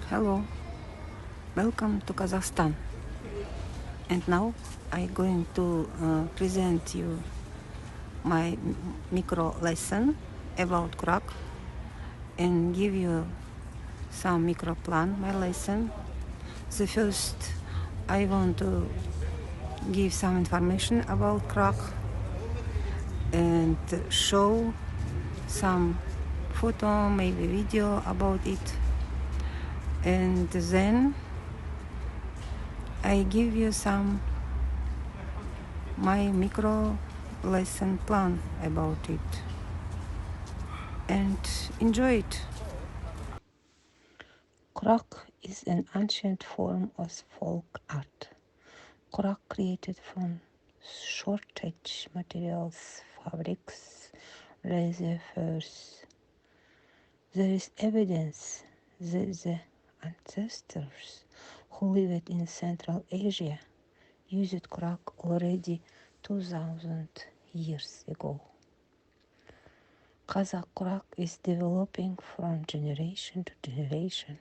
Hello, welcome to Kazakhstan. And now I'm going to present you my micro lesson about Kurak and give you some micro plan, my lesson. The first, I want to give some information about Kurak and show some photo, maybe video about it. And then I give you some my micro lesson plan about it and enjoy it. Kurak is an ancient form of folk art. Kurak created from shortage materials, fabrics, leather furs. There is evidence that the ancestors who lived in Central Asia used Kurak already 2000 years ago. Kazakh Kurak is developing from generation to generation,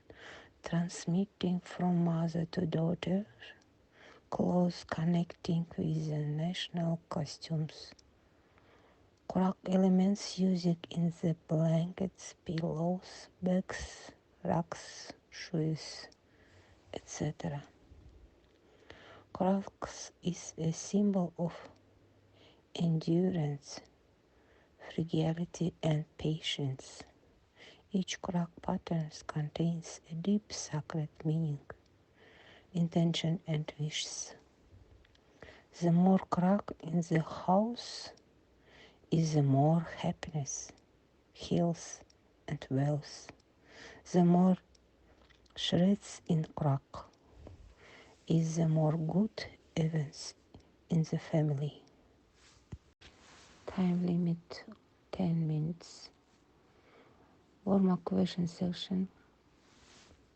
transmitting from mother to daughter, close connecting with the national costumes. Kurak elements used in the blankets, pillows, bags, rugs, shoes, etc. Kurak is a symbol of endurance, frugality, and patience. Each Kurak pattern contains a deep sacred meaning, intention, and wishes. The more Kurak in the house is the more happiness, health, and wealth. The more shreds in Kurak is the more good events in the family. Time limit 10 minutes. Warm-up question section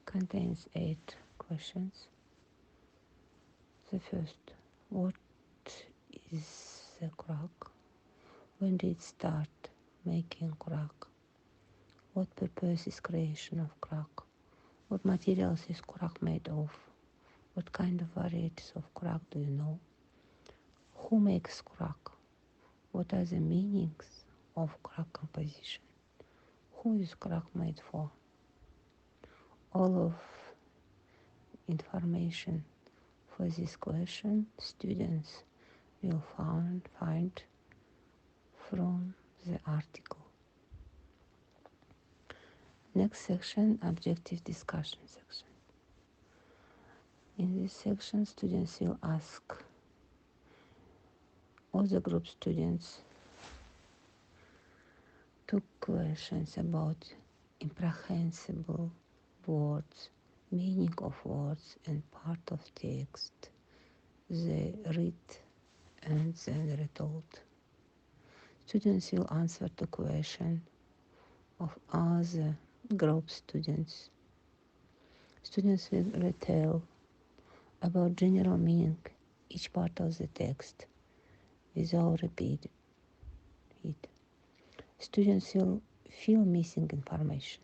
contains 8 questions. The first, what is the Kurak? When did it start making Kurak? What purpose is creation of Kurak? What materials is Kurak made of? What kind of varieties of Kurak do you know? Who makes Kurak? What are the meanings of Kurak composition? Who is Kurak made for? All of information for this question students will find from the article. Next section, objective discussion section. In this section, students will ask other group students 2 questions about imprehensible words, meaning of words, and part of text. They read and then retold. Students will answer the question of other group students. Students will retell about general meaning each part of the text without repeating it. Students will feel missing information.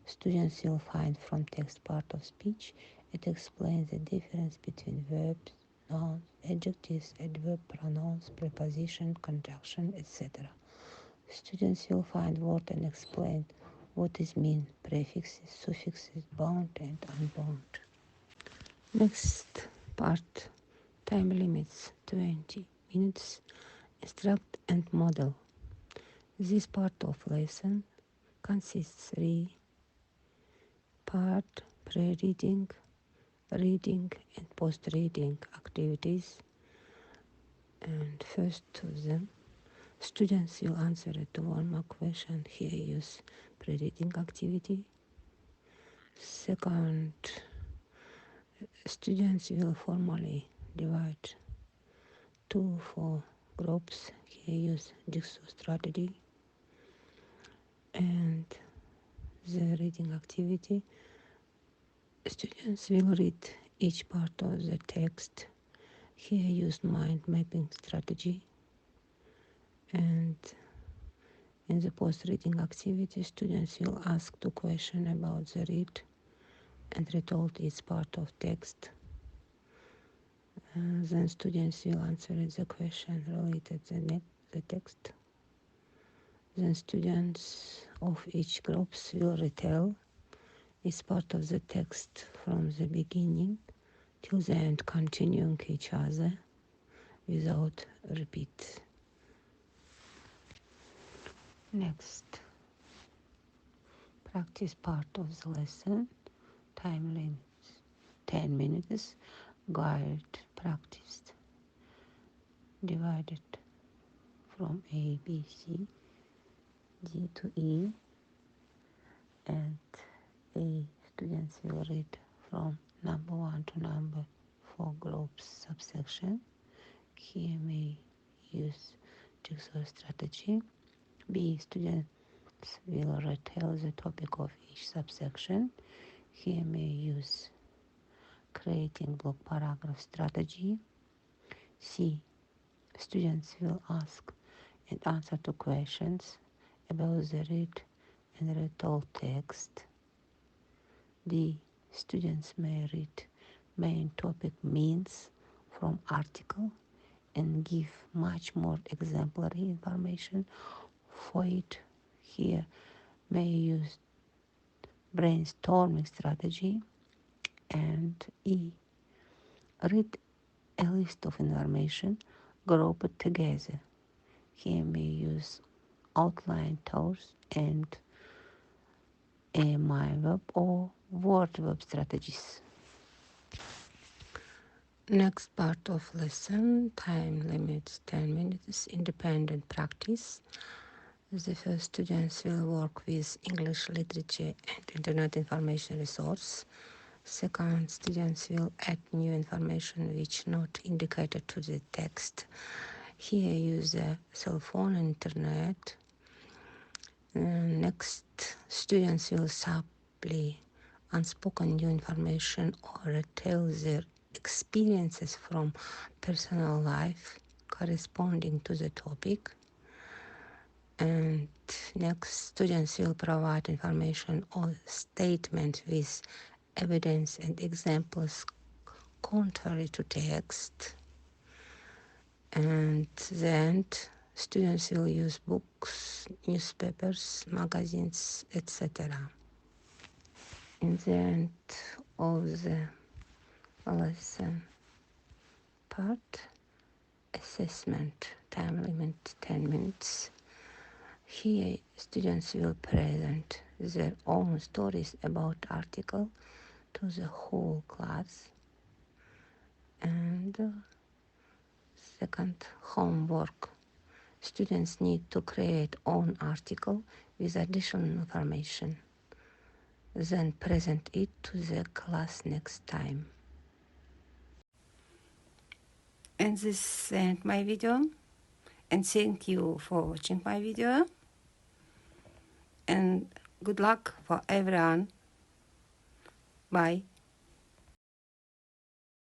Students will find from text part of speech. It explains the difference between verbs, nouns, adjectives, adverb, pronouns, preposition, conjunction, etc. Students will find word and explain what is mean, prefixes, suffixes, bound and unbound. Next part, time limits 20 minutes, instruct and model. This part of lesson consists 3 part: pre-reading, reading, and post-reading activities. And first of them, students will answer to warm-up question. Here use pre-reading activity. Second, students will formally divide 2 for groups. Here use jigsaw strategy. And the reading activity, students will read each part of the text. Here use mind mapping strategy. And in the post-reading activity, students will ask 2 questions about the read and retold is part of text. Then students will answer the question related to the text. Then students of each groups will retell is part of the text from the beginning till the end, continuing each other without repeat. Next, practice part of the lesson. Time limits 10 minutes. Guide practiced. Divided from A, B, C, D to E, and A students will read from number 1 to number 4 groups subsection. Here may use jigsaw strategy. B students will retell the topic of each subsection. Here may use creating block paragraph strategy. C students will ask and answer to questions about the read and retold text. D students may read main topic means from article and give much more exemplary information for it. Here may use brainstorming strategy. And E read a list of information grouped together. Here may use outline tools and MyWeb or WordWeb strategies. Next part of lesson, time limits 10 minutes, independent practice. The first students will work with English literature and internet information resource. Second, students will add new information which not indicated to the text. Here use the cell phone and internet. Next, students will supply unspoken new information or retell their experiences from personal life corresponding to the topic. And next, students will provide information or statement with evidence and examples contrary to text. And then students will use books, newspapers, magazines, etc. In the end of the lesson part, assessment, time limit 10 minutes. Here students will present their own stories about article to the whole class. And second, homework. Students need to create own article with additional information. Then present it to the class next time. And this ends my video. And thank you for watching my video. And good luck for everyone. Bye.